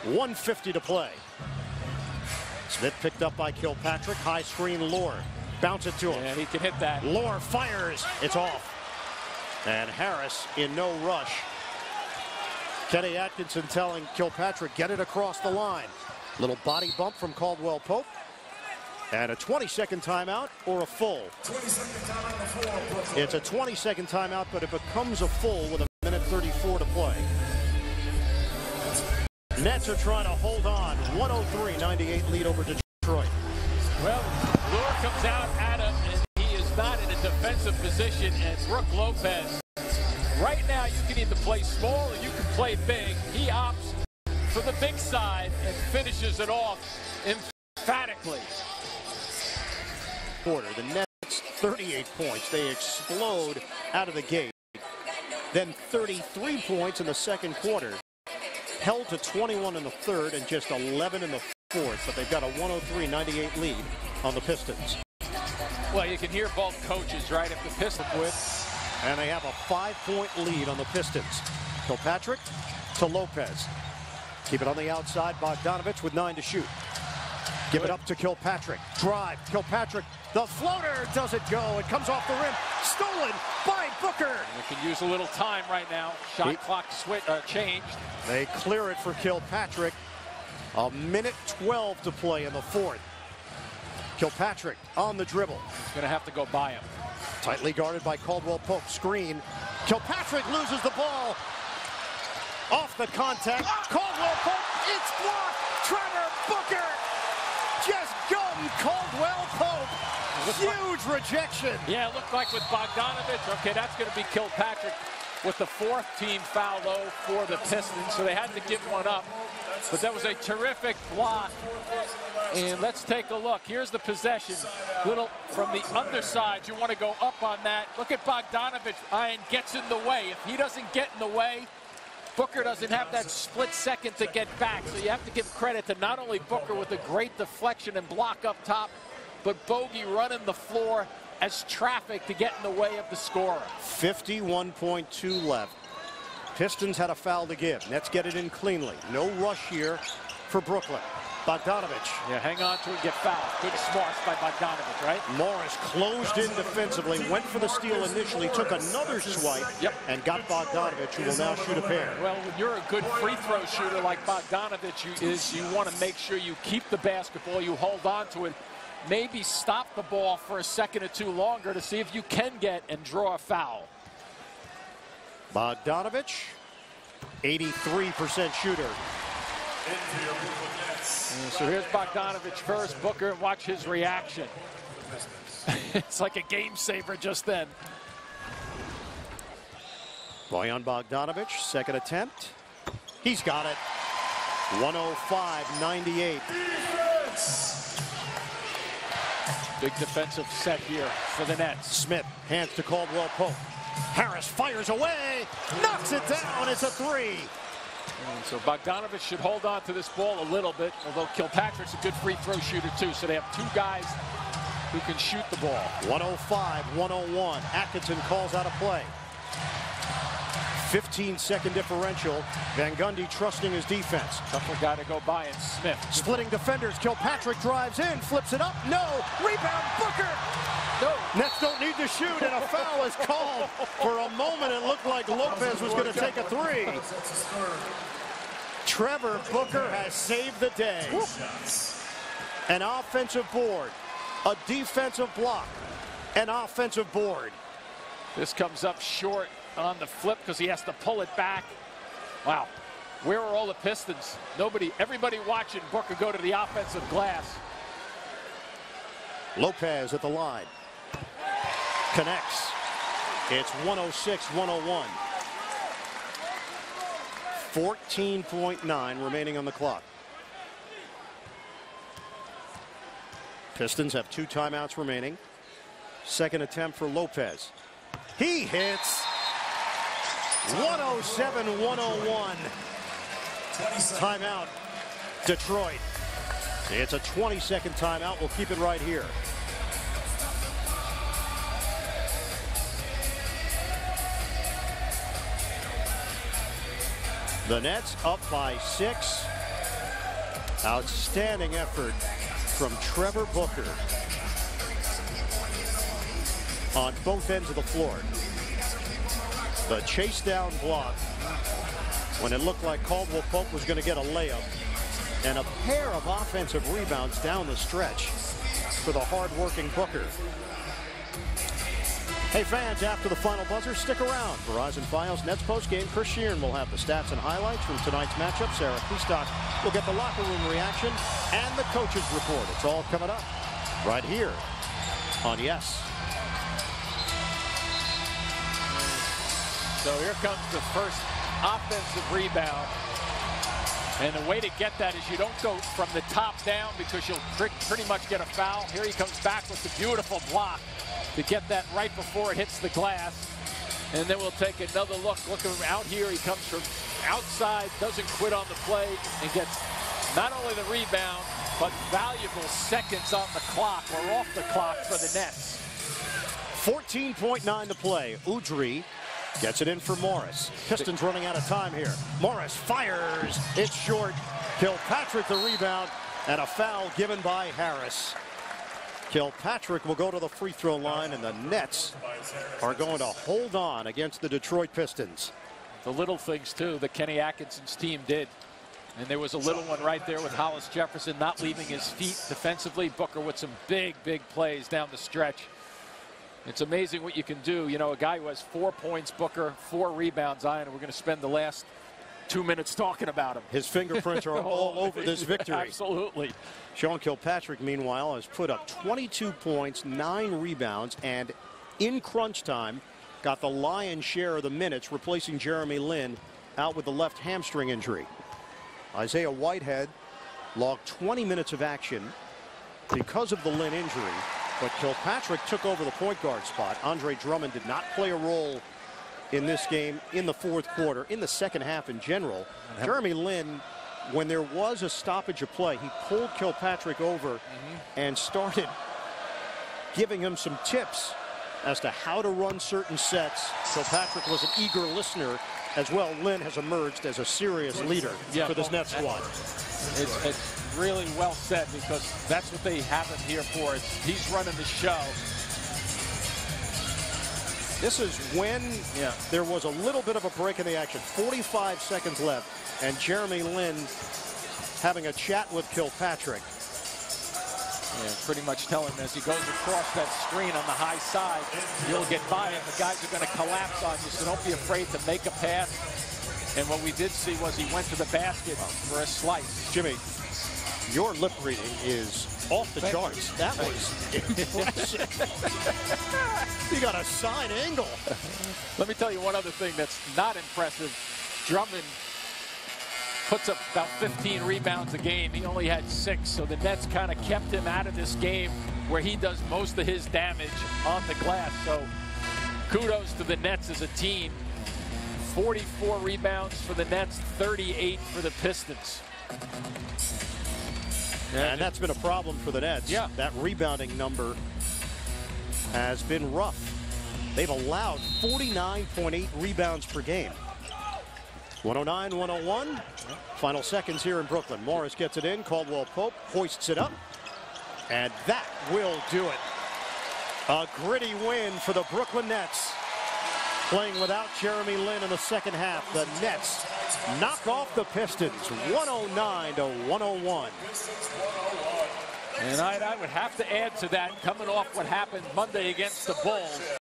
1:50 to play. Smith picked up by Kilpatrick. High screen, Lohr. Bounce it to him. Yeah, he can hit that. Lohr fires. It's off. And Harris in no rush. Kenny Atkinson telling Kilpatrick, get it across the line. Little body bump from Caldwell Pope. And a 20-second timeout or a full. 20-second timeout. It's a 20-second timeout, but it becomes a full with 1:34 to play. Nets are trying to hold on. 103-98 lead over Detroit. Well, Lohr comes out at him, and he is not in a defensive position. And Brook Lopez, right now you can either play small or you can play big. He opts for the big side and finishes it off emphatically. Quarter. The Nets 38 points. They explode out of the gate. Then 33 points in the second quarter. Held to 21 in the third and just 11 in the fourth. But they've got a 103-98 lead on the Pistons. Well, you can hear both coaches, right? If the Pistons win. And they have a 5-point lead on the Pistons. Kilpatrick to Lopez. Keep it on the outside. Bogdanovich with 9 to shoot. Give it up to Kilpatrick. Drive. Kilpatrick. The floater doesn't go. It comes off the rim. Stolen by Booker. They can use a little time right now. Shot clock changed. They clear it for Kilpatrick. 1:12 to play in the fourth. Kilpatrick on the dribble. He's going to have to go by him. Tightly guarded by Caldwell Pope. Screen. Kilpatrick loses the ball. Off the contact. Caldwell Pope. It's blocked. Trevor Booker. Just gummed Caldwell Pope. Huge rejection. Yeah, it looked like with Bogdanovich. Okay, that's going to be Kilpatrick with the 4th team foul, though, for the Pistons. So they had to give one up. But that was a terrific block. And let's take a look. Here's the possession. Little from the underside. You want to go up on that. Look at Bogdanovich. Ian gets in the way. If he doesn't get in the way, Booker doesn't have that split second to get back. So you have to give credit to not only Booker with a great deflection and block up top, but Bogey running the floor as traffic to get in the way of the scorer. 51.2 left. Pistons had a foul to give. Nets get it in cleanly. No rush here for Brooklyn. Bogdanovich. Yeah, hang on to it and get fouled. Good smarts by Bogdanovich, right? Morris closed in defensively, went for the steal initially, took another swipe, and got Bogdanovich, who will now shoot a pair. Well, when you're a good free throw shooter like Bogdanovich you want to make sure you keep the basketball, you hold on to it, maybe stop the ball for a second or two longer to see if you can get and draw a foul. Bogdanovich, 83% shooter. So here's Bogdanovich first. Booker, watch his reaction. It's like a game saver just then. Bojan Bogdanovich, second attempt. He's got it. 105-98. Big defensive set here for the Nets. Smith hands to Caldwell Pope. Harris fires away, knocks it down. It's a three. And so Bogdanovich should hold on to this ball a little bit, although Kilpatrick's a good free throw shooter too. So they have 2 guys who can shoot the ball. 105-101. Atkinson calls out a play. 15-second differential. Van Gundy trusting his defense. Tougher guy to go by, and Smith. Splitting defenders. Kilpatrick drives in, flips it up. No. Rebound. Booker. No. Nets don't need to shoot, and a foul is called. For a moment, it looked like Lopez was going to take a three. Trevor Booker has saved the day. An offensive board, a defensive block, an offensive board. This comes up short on the flip because he has to pull it back. Wow. Where are all the Pistons? Everybody watching Booker go to the offensive glass. Lopez at the line. Connects. It's 106-101. 14.9 remaining on the clock. Pistons have 2 timeouts remaining. Second attempt for Lopez. He hits. 107-101. Timeout, Detroit. It's a 20-second timeout. We'll keep it right here. The Nets up by 6. Outstanding effort from Trevor Booker on both ends of the floor. The chase down block when it looked like Caldwell Pope was going to get a layup, and a pair of offensive rebounds down the stretch for the hard-working Booker. Hey fans, after the final buzzer, stick around. Verizon Fios Nets postgame. Chris Sheeran will have the stats and highlights from tonight's matchup. Sarah Feastock will get the locker room reaction and the coaches report. It's all coming up right here on Yes. So here comes the first offensive rebound. And the way to get that is you don't go from the top down because you'll pretty much get a foul. Here he comes back with the beautiful block to get that right before it hits the glass. And then we'll take another look. Look at him out here. He comes from outside, doesn't quit on the play, and gets not only the rebound, but valuable seconds on the clock or off the clock for the Nets. 14.9 to play. Udry gets it in for Morris. Pistons running out of time here. Morris fires. It's short. Kilpatrick the rebound, and a foul given by Harris. Kilpatrick will go to the free throw line, and the Nets are going to hold on against the Detroit Pistons. The little things, too, that Kenny Atkinson's team did. And there was a little one right there with Hollis Jefferson not leaving his feet defensively. Booker with some big, big plays down the stretch. It's amazing what you can do. You know, a guy who has 4 points, Booker, 4 rebounds, Zion, and we're going to spend the last 2 minutes talking about him. His fingerprints are all over this victory. Absolutely. Sean Kilpatrick, meanwhile, has put up 22 points, 9 rebounds, and in crunch time, got the lion's share of the minutes, replacing Jeremy Lin out with the left hamstring injury. Isaiah Whitehead logged 20 minutes of action because of the Lin injury, but Kilpatrick took over the point guard spot. Andre Drummond did not play a role in this game in the fourth quarter, in the second half in general. Jeremy Lin, when there was a stoppage of play, he pulled Kilpatrick over and started giving him some tips as to how to run certain sets. Kilpatrick was an eager listener as well. Lin has emerged as a serious leader for this Nets squad. It's really well said, because that's what they have him here for. He's running the show. This is when there was a little bit of a break in the action. 45 seconds left, and Jeremy Lin having a chat with Kilpatrick. Yeah, pretty much telling him as he goes across that screen on the high side, you'll get by him. The guys are going to collapse on you, so don't be afraid to make a pass. And what we did see was he went to the basket for a slice. Jimmy, your lip reading is off the charts. That was impressive. You got a side angle. Let me tell you one other thing that's not impressive. Drummond puts up about 15 rebounds a game. He only had 6, so the Nets kind of kept him out of this game where he does most of his damage on the glass. So kudos to the Nets as a team. 44 rebounds for the Nets, 38 for the Pistons. And that's been a problem for the Nets. Yeah. That rebounding number has been rough. They've allowed 49.8 rebounds per game. 109-101. Final seconds here in Brooklyn. Morris gets it in. Caldwell Pope hoists it up. And that will do it. A gritty win for the Brooklyn Nets. Playing without Jeremy Lin in the second half. The Nets knock off the Pistons 109-101. And I would have to add to that, coming off what happened Monday against the Bulls.